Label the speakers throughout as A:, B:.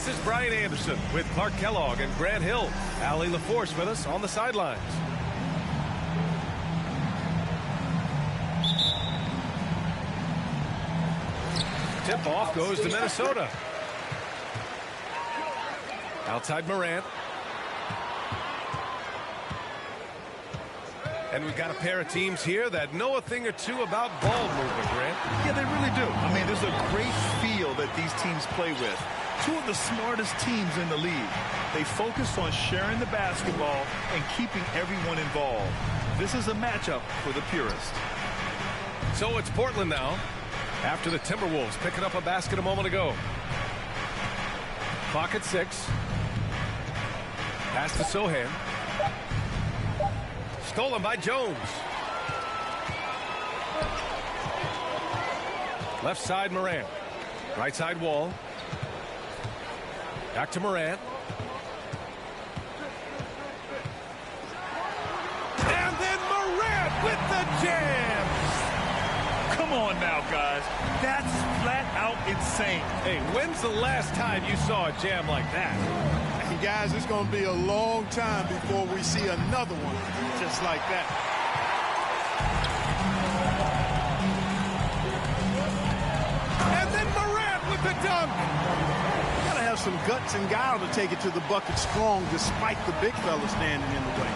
A: This is Brian Anderson with Clark Kellogg and Grant Hill. Allie LaForce with us on the sidelines. Tip-off goes to Minnesota. Outside Morant. And we've got a pair of teams here that know a thing or two about ball movement, Grant.
B: Yeah, they really do. I mean, there's a great feel that these teams play with. Two of the smartest teams in the league. They focus on sharing the basketball and keeping everyone involved. This is a matchup for the purist.
A: So it's Portland now, after the Timberwolves picking up a basket a moment ago. Clock at 6. Pass to Sohan. Stolen by Jones. Left side Morant. Right side Wall. Back to Morant. And then Morant with the jam.
B: Come on now, guys. That's flat out insane.
A: Hey, when's the last time you saw a jam like that?
C: Hey, guys, it's going to be a long time before we see another one just like that.
A: And then Morant with the dunk.
C: Have some guts and guile to take it to the bucket strong despite the big fella standing in the way.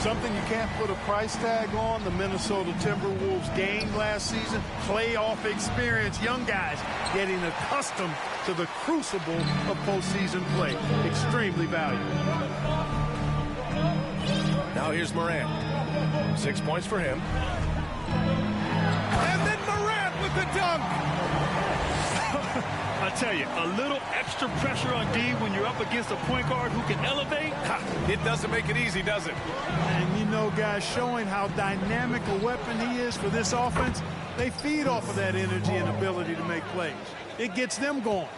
C: Something you can't put a price tag on, the Minnesota Timberwolves gained last season. Playoff experience, young guys getting accustomed to the crucible of postseason play. Extremely valuable.
A: Now here's Morant. 6 points for him. And then Morant with the dunk.
B: I tell you, a little extra pressure on D when you're up against a point guard who can elevate.
A: It doesn't make it easy, does it?
C: And you know, guys, showing how dynamic a weapon he is for this offense, they feed off of that energy and ability to make plays. It gets them going.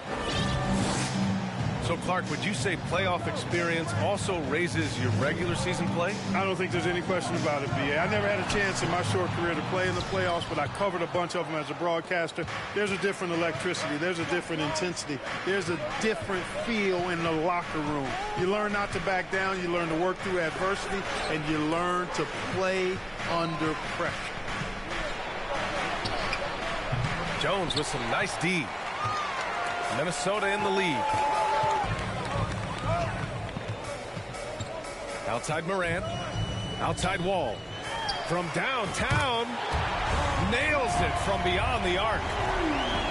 A: So, Clark, would you say playoff experience also raises your regular season play?
C: I don't think there's any question about it, B.A. I never had a chance in my short career to play in the playoffs, but I covered a bunch of them as a broadcaster. There's a different electricity. There's a different intensity. There's a different feel in the locker room. You learn not to back down. You learn to work through adversity, and you learn to play under pressure.
A: Jones with some nice D. Minnesota in the lead. Outside Morant. Outside Wall. From downtown. Nails it from beyond the arc.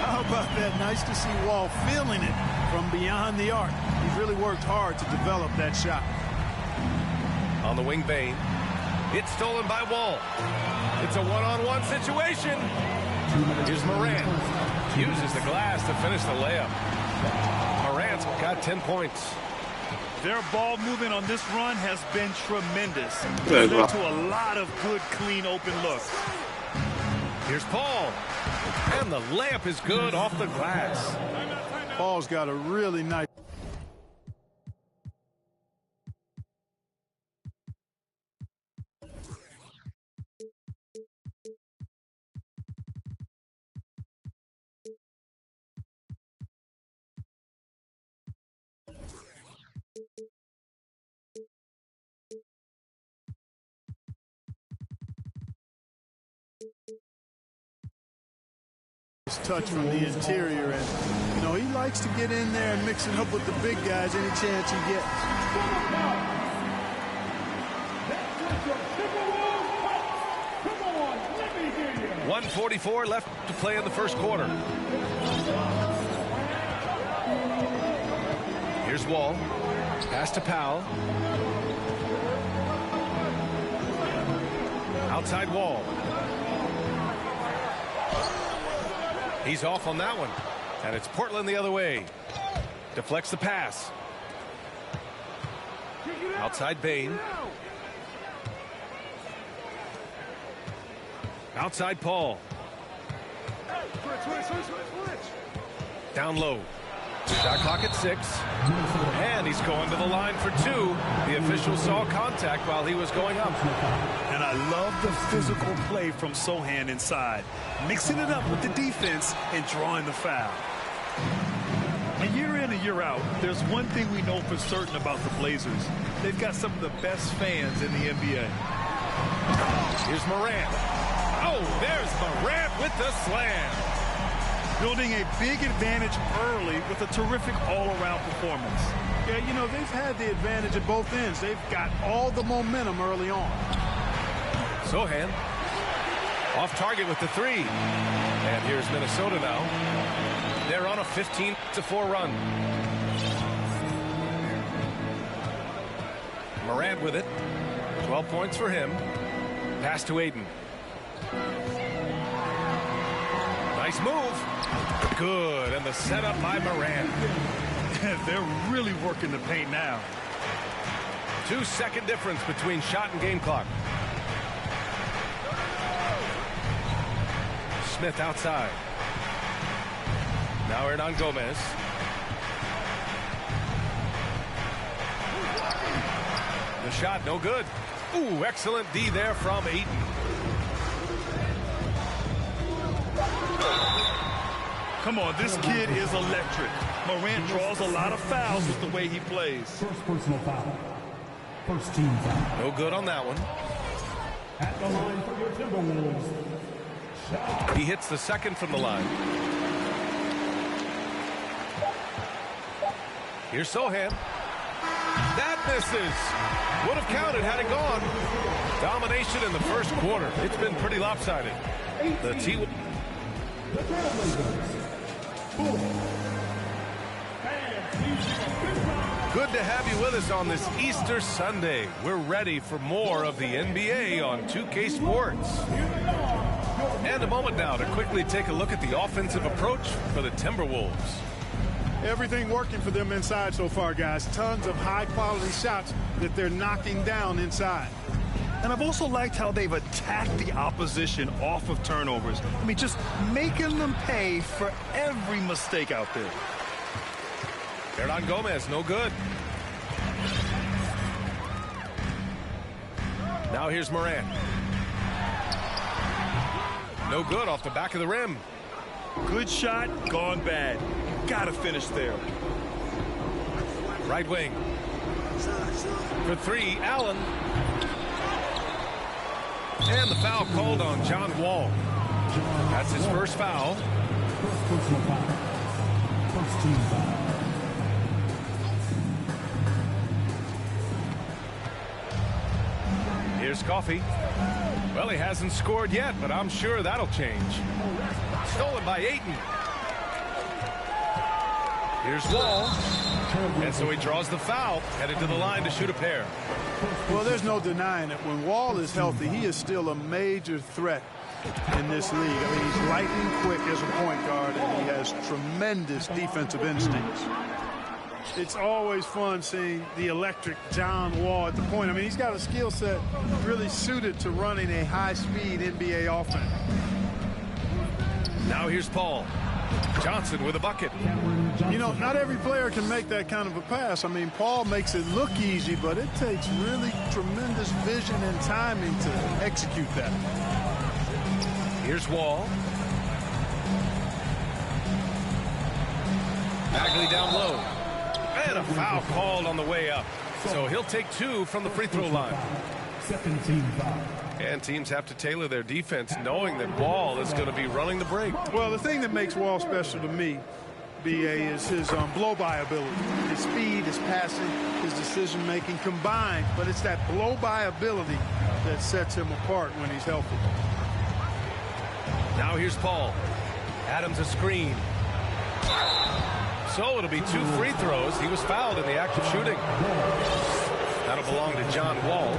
C: How about that? Nice to see Wall feeling it from beyond the arc. He's really worked hard to develop that shot.
A: On the wing, Bain. It's stolen by Wall. It's a one-on-one situation. Here's Morant. Uses the glass to finish the layup. Morant's got 10 points.
B: Their ball movement on this run has been tremendous. Led to a lot of good, clean, open looks.
A: Here's Paul. And the layup is good off the glass.
C: Paul's got a really nice... touch from the interior, and you know he likes to get in there and mix it up with the big guys any chance he gets.
A: 1:44 left to play in the first quarter. Here's Wall. Pass to Powell. Outside Wall. He's off on that one. And it's Portland the other way. Deflects the pass. Outside Bain. Outside Paul. Down low. Shot clock at 6. And he's going to the line for 2. The official saw contact while he was going up.
B: And I love the physical play from Sochan inside, mixing it up with the defense and drawing the foul. And year in and year out, there's one thing we know for certain about the Blazers. They've got some of the best fans in the NBA.
A: Here's Morant. Oh, there's Morant with the slam.
B: Building a big advantage early with a terrific all-around performance.
C: Yeah, you know, they've had the advantage at both ends. They've got all the momentum early on.
A: Sochan off target with the 3. And here's Minnesota now. They're on a 15-4 run. Morant with it. 12 points for him. Pass to Aiden. Nice move. Good. And the setup by Morant.
B: They're really working the paint now.
A: 2-second difference between shot and game clock. Smith outside. Now Hernangomez. The shot no good. Ooh, excellent D there from Ayton.
B: Come on, this kid is electric. Morant draws a lot of fouls with the way he plays.
D: First personal foul. First team foul.
A: No good on that one.
D: At the line for your Timberwolves.
A: He hits the second from the line. Here's Sochan. That misses. Would have counted had it gone. Domination in the first quarter. It's been pretty lopsided. The T. Good to have you with us on this Easter Sunday. We're ready for more of the NBA on 2K Sports. And a moment now to quickly take a look at the offensive approach for the Timberwolves.
C: Everything working for them inside so far, guys. Tons of high-quality shots that they're knocking down inside.
B: And I've also liked how they've attacked the opposition off of turnovers. I mean, just making them pay for every mistake out there.
A: Hernangomez, no good. Now here's Morant. No good off the back of the rim.
B: Good shot, gone bad. Gotta finish there.
A: Right wing. For 3, Allen. And the foul called on John Wall. That's his first foul.
D: First personal foul. First team foul.
A: Here's Coffey. Well, he hasn't scored yet, but I'm sure that'll change. Stolen by Ayton. Here's Wall. And so he draws the foul, headed to the line to shoot a pair.
C: Well, there's no denying it. When Wall is healthy, he is still a major threat in this league. I mean, he's lightning quick as a point guard, and he has tremendous defensive instincts. It's always fun seeing the electric John Wall at the point. I mean, he's got a skill set really suited to running a high-speed NBA offense.
A: Now here's Paul. Johnson with a bucket.
C: You know, not every player can make that kind of a pass. I mean, Paul makes it look easy, but it takes really tremendous vision and timing to execute that.
A: Here's Wall. Bagley down low. And a foul called on the way up. So he'll take 2 from the free throw line.
D: Second team foul.
A: And teams have to tailor their defense knowing that Wall is going to be running the break.
C: Well, the thing that makes Wall special to me, B.A., is his blow-by ability. His speed, his passing, his decision-making combined. But it's that blow-by ability that sets him apart when he's healthy.
A: Now here's Paul. Adams a screen. So it'll be 2 free throws. He was fouled in the act of shooting. That'll belong to John Wall.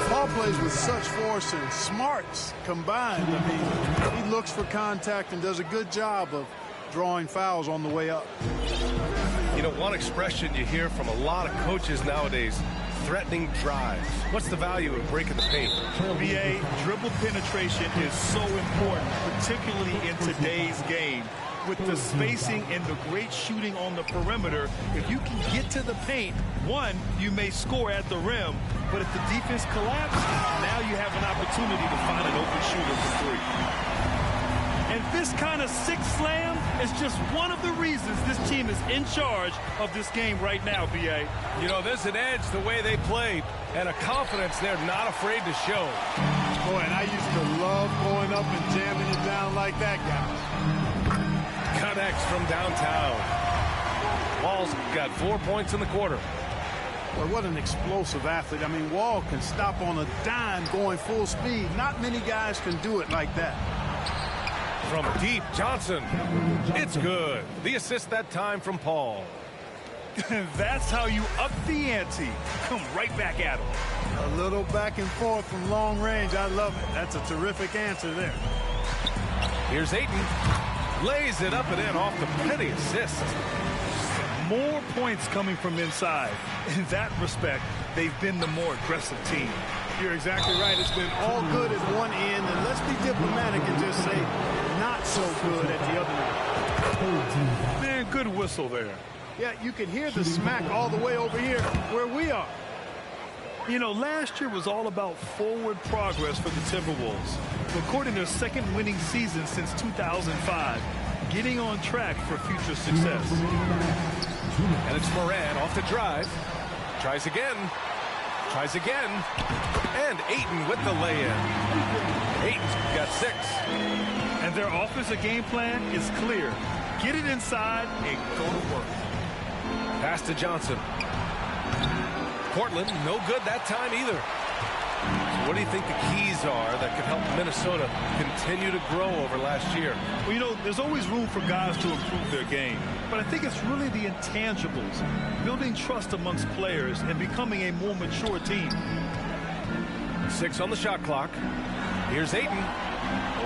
C: Paul plays with such force and smarts combined. I mean, he looks for contact and does a good job of drawing fouls on the way up.
A: You know, one expression you hear from a lot of coaches nowadays, threatening drives. What's the value of breaking the paint?
B: BA, dribble penetration is so important, particularly in today's game. With the spacing and the great shooting on the perimeter, if you can get to the paint, one, you may score at the rim, but if the defense collapses, now you have an opportunity to find an open shooter for three. And this kind of six slam is just one of the reasons this team is in charge of this game right now, BA.
A: You know, there's an edge the way they play and a confidence they're not afraid to show.
C: Boy, and I used to love going up and jamming it down like that, guys.
A: Connects from downtown. Wall's got 4 points in the quarter.
C: Boy, what an explosive athlete. I mean, Wall can stop on a dime going full speed. Not many guys can do it like that.
A: From deep, Johnson. It's good. The assist that time from Paul.
B: That's how you up the ante. Come right back at him.
C: A little back and forth from long range. I love it. That's a terrific answer there.
A: Here's Ayton. Lays it up and in off the penny assist.
B: More points coming from inside. In that respect, they've been the more aggressive team.
C: You're exactly right. It's been all good at one end, and let's be diplomatic and just say not so good at the other end.
B: Man, good whistle there.
C: Yeah, you can hear the smack all the way over here where we are.
B: You know, last year was all about forward progress for the Timberwolves. Recording their second winning season since 2005. Getting on track for future success.
A: And it's Moran off the drive. Tries again. Tries again. And Ayton with the lay-in. Ayton's got 6.
B: And their offensive game plan is clear. Get it inside and go to work.
A: Pass to Johnson. Portland, no good that time either. So what do you think the keys are that could help Minnesota continue to grow over last year?
B: Well, you know, there's always room for guys to improve their game. But I think it's really the intangibles. Building trust amongst players and becoming a more mature team.
A: 6 on the shot clock. Here's Ayton.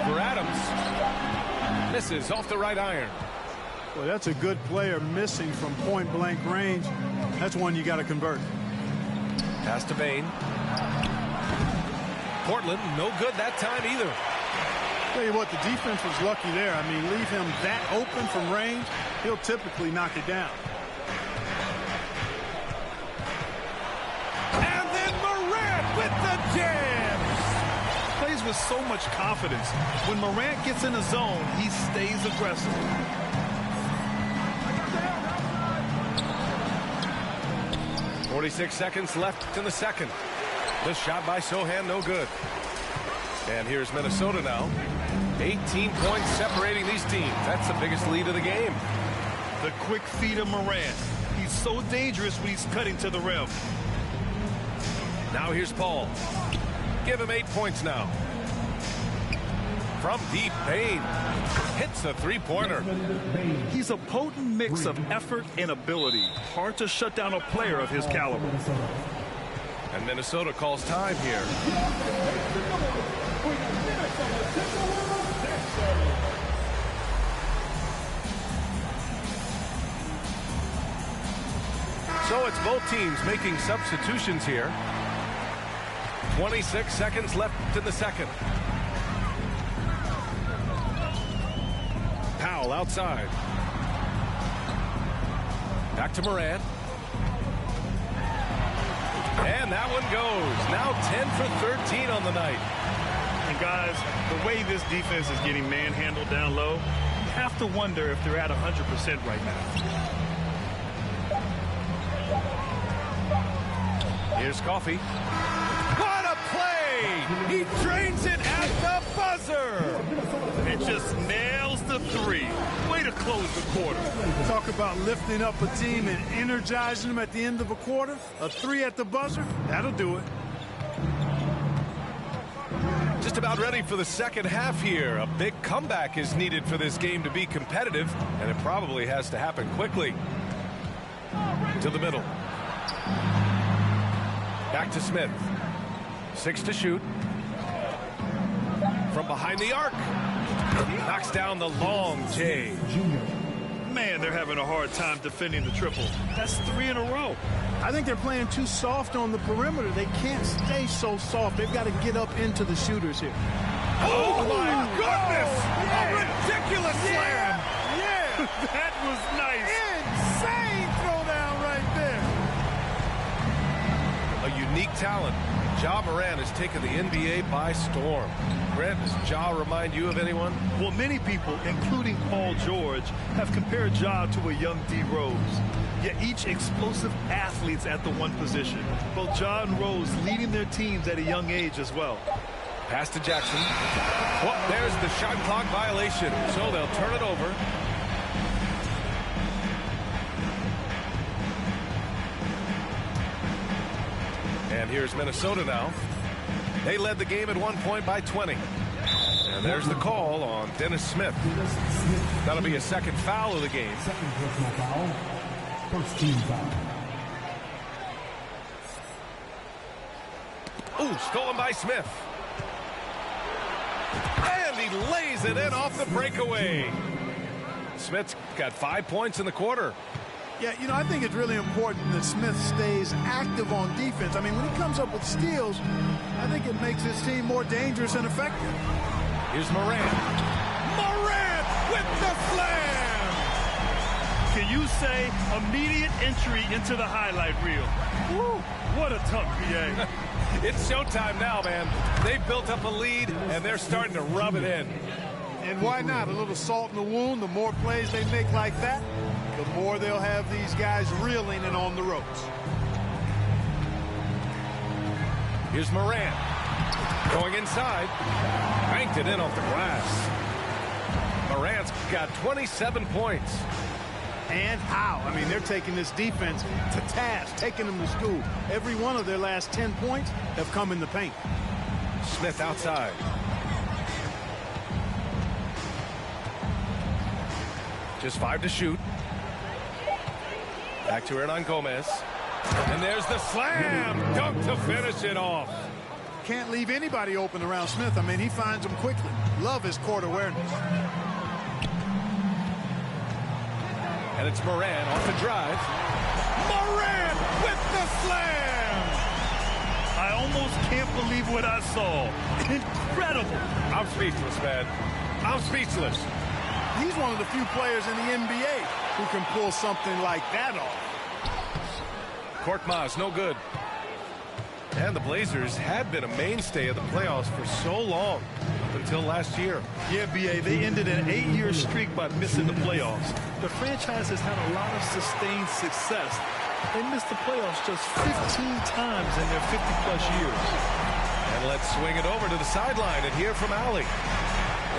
A: Over Adams. Misses off the right iron.
C: Well, that's a good player missing from point-blank range. That's one you got to convert.
A: Pass to Bane. Portland, no good that time either.
C: Tell you what, the defense was lucky there. I mean, leave him that open from range, he'll typically knock it down.
A: And then Morant with the jam.
B: Plays with so much confidence. When Morant gets in the zone, he stays aggressive.
A: .46 seconds left in the second. This shot by Sohan, no good. And here's Minnesota now. 18 points separating these teams. That's the biggest lead of the game.
B: The quick feed of Morant. He's so dangerous when he's cutting to the rim.
A: Now here's Paul. Give him 8 points now. From deep, Bane hits a three-pointer.
B: He's a potent mix of effort and ability. Hard to shut down a player of his caliber.
A: And Minnesota calls time here. So it's both teams making substitutions here. 26 seconds left in the second. Powell outside. Back to Morant. And that one goes. Now 10 for 13 on the night.
B: And guys, the way this defense is getting manhandled down low, you have to wonder if they're at 100% right now.
A: Here's Coffey. What a play! He drains it at the buzzer!
B: And just nails the three. Way to close the quarter.
C: Talk about lifting up a team and energizing them at the end of a quarter. A 3 at the buzzer, that'll do it.
A: Just about ready for the second half here. A big comeback is needed for this game to be competitive, and it probably has to happen quickly. To the middle. Back to Smith. 6 to shoot. From behind the arc. Knocks down the long J.
B: Man, they're having a hard time defending the triple. That's 3 in a row.
C: I think they're playing too soft on the perimeter. They can't stay so soft. They've got to get up into the shooters here.
A: Oh, my goodness! A ridiculous slam!
C: Yeah!
B: That was nice.
C: Insane throwdown right there.
A: A unique talent. Ja Morant has taken the NBA by storm. Grant, does Ja remind you of anyone?
B: Well, many people, including Paul George, have compared Ja to a young D. Rose. Yet each explosive athletes at the one position. Both Ja and Rose leading their teams at a young age as well.
A: Pass to Jackson. Well, there's the shot clock violation, so they'll turn it over. And here's Minnesota now. They led the game at one point by 20. And there's the call on Dennis Smith. That'll be a second foul of the game.
D: Second personal foul. First team foul.
A: Ooh, stolen by Smith. And he lays it in off the breakaway. Smith's got 5 points in the quarter.
C: Yeah, you know, I think it's really important that Smith stays active on defense. I mean, when he comes up with steals, I think it makes his team more dangerous and effective.
A: Here's Morant. Morant with the slam!
B: Can you say immediate entry into the highlight reel? Woo, what a tough BA.
A: It's showtime now, man. They've built up a lead, and they're starting to rub it in.
C: And why not? A little salt in the wound. The more plays they make like that, the more they'll have these guys reeling and on the ropes.
A: Here's Morant. Going inside. Banked it in off the glass. Morant's got 27 points.
C: And how? I mean, they're taking this defense to task, taking them to school. Every one of their last 10 points have come in the paint.
A: Smith outside. Just 5 to shoot. Back to Hernan Gomez. And there's the slam dunk to finish it off.
C: Can't leave anybody open around Smith. I mean, he finds them quickly. Love his court awareness.
A: And it's Morant off the drive. Morant with the slam!
B: I almost can't believe what I saw. Incredible.
A: I'm speechless, man. I'm speechless.
C: He's one of the few players in the NBA who can pull something like that off.
A: Korkmaz, no good. And the Blazers had been a mainstay of the playoffs for so long, up until last year.
B: Yeah, B.A., they ended an 8-year streak by missing the playoffs. The franchise has had a lot of sustained success. They missed the playoffs just 15 times in their 50-plus years.
A: And let's swing it over to the sideline and hear from Allie.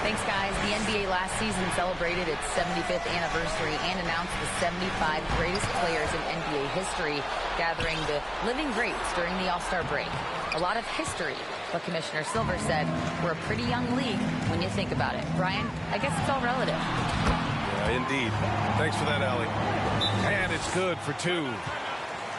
E: Thanks, guys. The NBA last season celebrated its 75th anniversary and announced the 75 greatest players in NBA history, gathering the living greats during the All-Star break. A lot of history, but Commissioner Silver said we're a pretty young league when you think about it. Brian, I guess it's all relative.
A: Yeah, indeed. Thanks for that, Allie. And it's good for 2.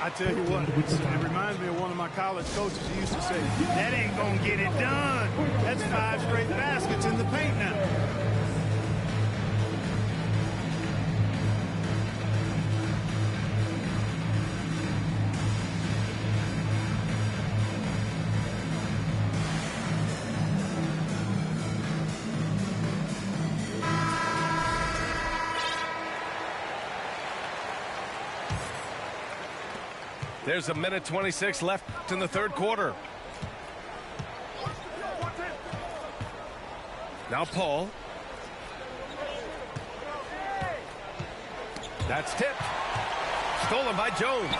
C: I tell you what, it reminds me of one of my college coaches who used to say, that ain't gonna get it done. That's 5 straight baskets in the paint now.
A: There's a minute 26 left in the third quarter. Now Paul. That's tipped. Stolen by Jones.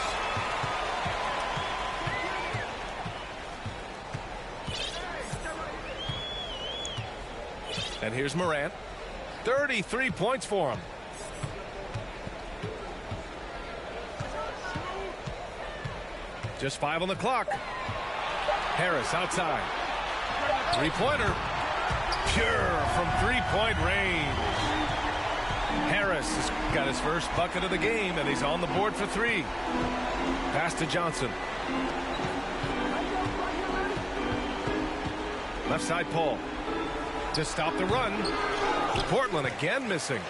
A: And here's Morant. 33 points for him. Just 5 on the clock. Harris outside. Three-pointer. Pure from three-point range. Harris has got his first bucket of the game, and he's on the board for 3. Pass to Johnson. Left side Paul. To stop the run. Portland again missing.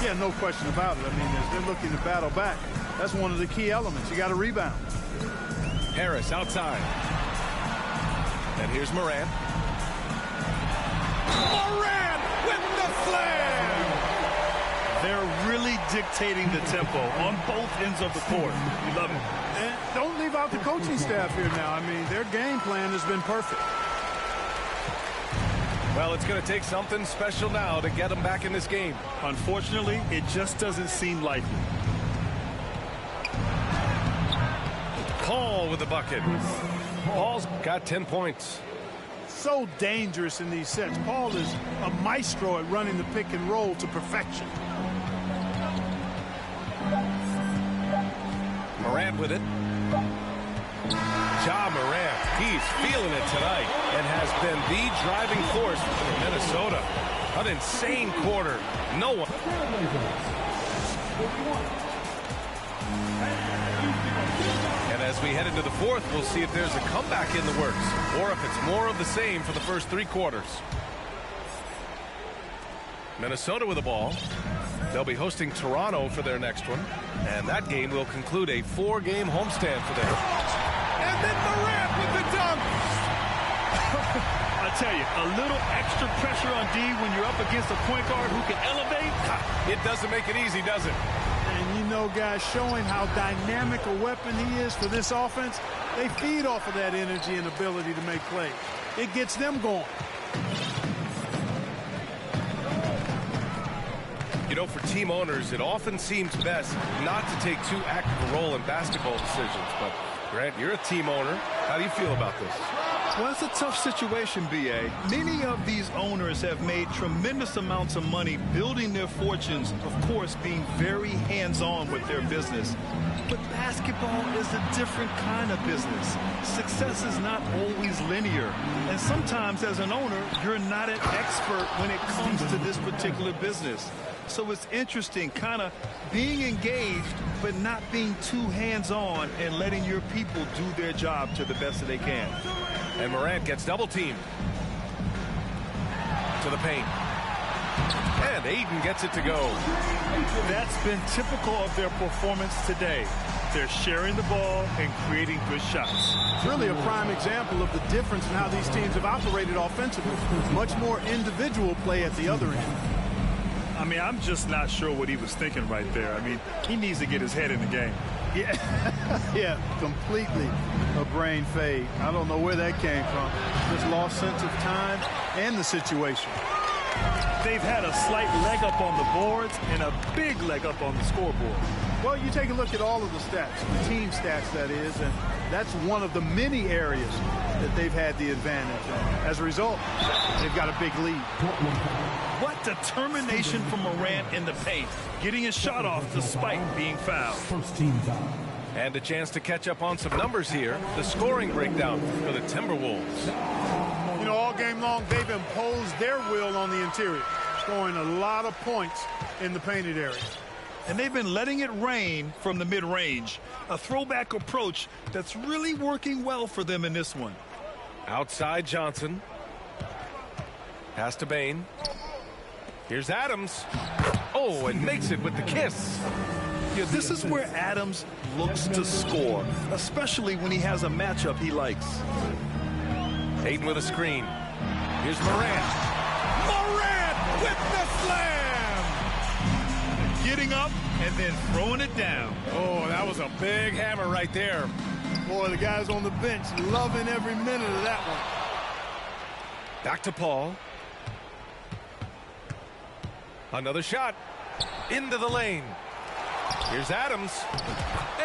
C: Yeah, no question about it. I mean, as they're looking to battle back, that's one of the key elements. You got to rebound.
A: Harris outside. And here's Morant. Morant with the slam!
B: They're really dictating the tempo on both ends of the court. You love it.
C: And don't leave out the coaching staff here now. I mean, their game plan has been perfect.
A: Well, it's going to take something special now to get them back in this game.
B: Unfortunately, it just doesn't seem likely.
A: Paul with the bucket. Paul's got 10 points.
C: So dangerous in these sets. Paul is a maestro at running the pick and roll to perfection.
A: Morant with it. Ja Morant, he's feeling it tonight and has been the driving force for Minnesota. An insane quarter. No one. And as we head into the fourth, we'll see if there's a comeback in the works or if it's more of the same for the first 3 quarters. Minnesota with the ball. They'll be hosting Toronto for their next one, and that game will conclude a 4-game homestand for them. And then Morant with the dunk.
B: I tell you, a little extra pressure on D when you're up against a point guard who can elevate.
A: It doesn't make it easy, does it?
C: And you know, guys, showing how dynamic a weapon he is for this offense, they feed off of that energy and ability to make plays. It gets them going.
A: You know, for team owners, it often seems best not to take too active a role in basketball decisions. But, Grant, you're a team owner. How do you feel about this?
B: Well, it's a tough situation, B.A. Many of these owners have made tremendous amounts of money building their fortunes, of course, being very hands-on with their business. But basketball is a different kind of business. Success is not always linear. And sometimes, as an owner, you're not an expert when it comes to this particular business. So it's interesting, kind of being engaged, but not being too hands-on and letting your people do their job to the best that they can.
A: And Morant gets double-teamed. To the paint. And Aiden gets it to go.
B: That's been typical of their performance today. They're sharing the ball and creating good shots.
C: It's really a prime example of the difference in how these teams have operated offensively. Much more individual play at the other end.
B: I mean, I'm just not sure what he was thinking right there. I mean, he needs to get his head in the game.
C: Yeah, yeah, completely a brain fade. I don't know where that came from. Just lost sense of time and the situation.
B: They've had a slight leg up on the boards and a big leg up on the scoreboard.
C: Well, you take a look at all of the stats, the team stats, that is, and that's one of the many areas that they've had the advantage. And as a result, they've got a big lead.
B: What determination from Morant in the paint, getting his shot off despite being fouled.
D: First team foul.
A: And a chance to catch up on some numbers here. The scoring breakdown for the Timberwolves.
C: You know, all game long, they've imposed their will on the interior, scoring a lot of points in the painted area.
B: And they've been letting it rain from the mid-range, a throwback approach that's really working well for them in this one.
A: Outside Johnson. Pass to Bane. Here's Adams. Oh, and makes it with the kiss.
B: Yeah, this is where Adams looks to score, especially when he has a matchup he likes.
A: Aiden with a screen. Here's Morant. Morant with the slam!
B: Getting up and then throwing it down.
A: Oh, that was a big hammer right there.
C: Boy, the guys on the bench loving every minute of that one.
A: Back to Paul. Another shot. Into the lane. Here's Adams.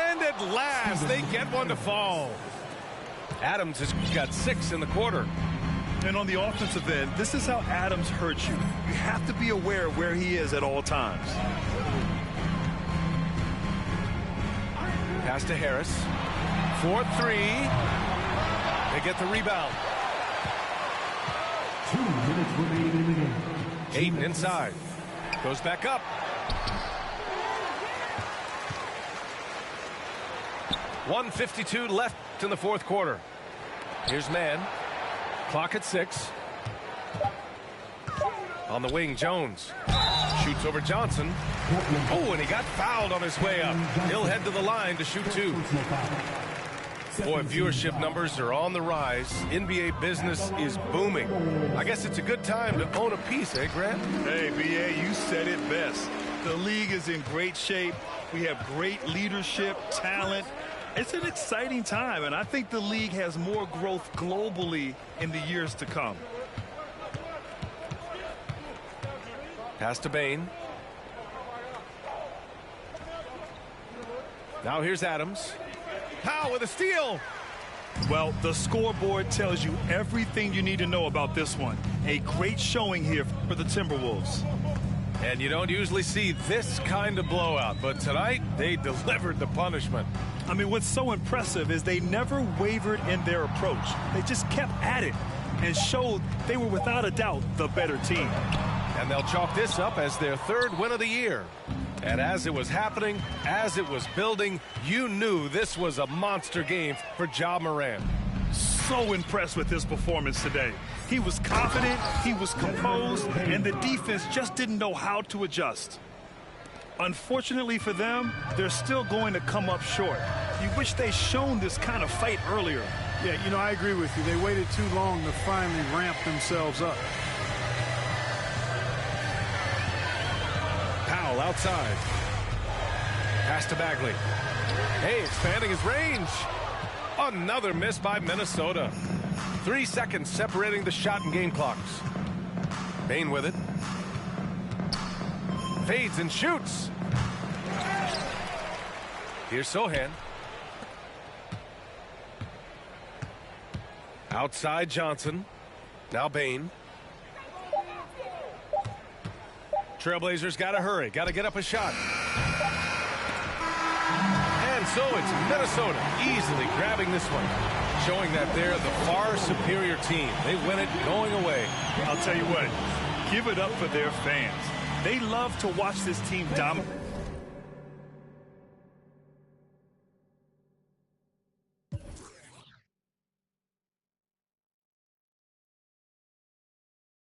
A: And at last, they get one to fall. Adams has got 6 in the quarter.
B: And on the offensive end, this is how Adams hurts you. You have to be aware of where he is at all times.
A: Pass to Harris. 4-3. They get the rebound.
D: 2 minutes remaining in the game.
A: Aiden inside. Goes back up. .152 left in the fourth quarter. Here's Mann. Clock at 6. On the wing, Jones shoots over Johnson. Oh, and he got fouled on his way up. He'll head to the line to shoot 2. Boy, viewership numbers are on the rise. NBA business is booming. I guess it's a good time to own a piece, eh, Grant?
B: Hey, B.A., you said it best. The league is in great shape. We have great leadership, talent. It's an exciting time, and I think the league has more growth globally in the years to come.
A: Pass to Bain. Now here's Adams. Powell with a steal.
B: Well, the scoreboard tells you everything you need to know about this one. A great showing here for the Timberwolves.
A: And you don't usually see this kind of blowout, but tonight they delivered the punishment.
B: I mean, what's so impressive is they never wavered in their approach. They just kept at it and showed they were without a doubt the better team.
A: And they'll chalk this up as their 3rd win of the year. And as it was happening, as it was building, you knew this was a monster game for Ja Morant.
B: So impressed with his performance today. He was confident, he was composed, and the defense just didn't know how to adjust. Unfortunately for them, they're still going to come up short. You wish they'd shown this kind of fight earlier.
C: Yeah, you know, I agree with you. They waited too long to finally ramp themselves up.
A: Powell outside. Pass to Bagley. Hey, expanding his range. Another miss by Minnesota. 3 seconds separating the shot and game clocks. Bain with it. Fades and shoots. Here's Sohan. Outside Johnson. Now Bain. Trailblazers got to hurry. Got to get up a shot. And so it's Minnesota easily grabbing this one, showing that they're the far superior team. They win it going away.
B: I'll tell you what, give it up for their fans. They love to watch this team dominate.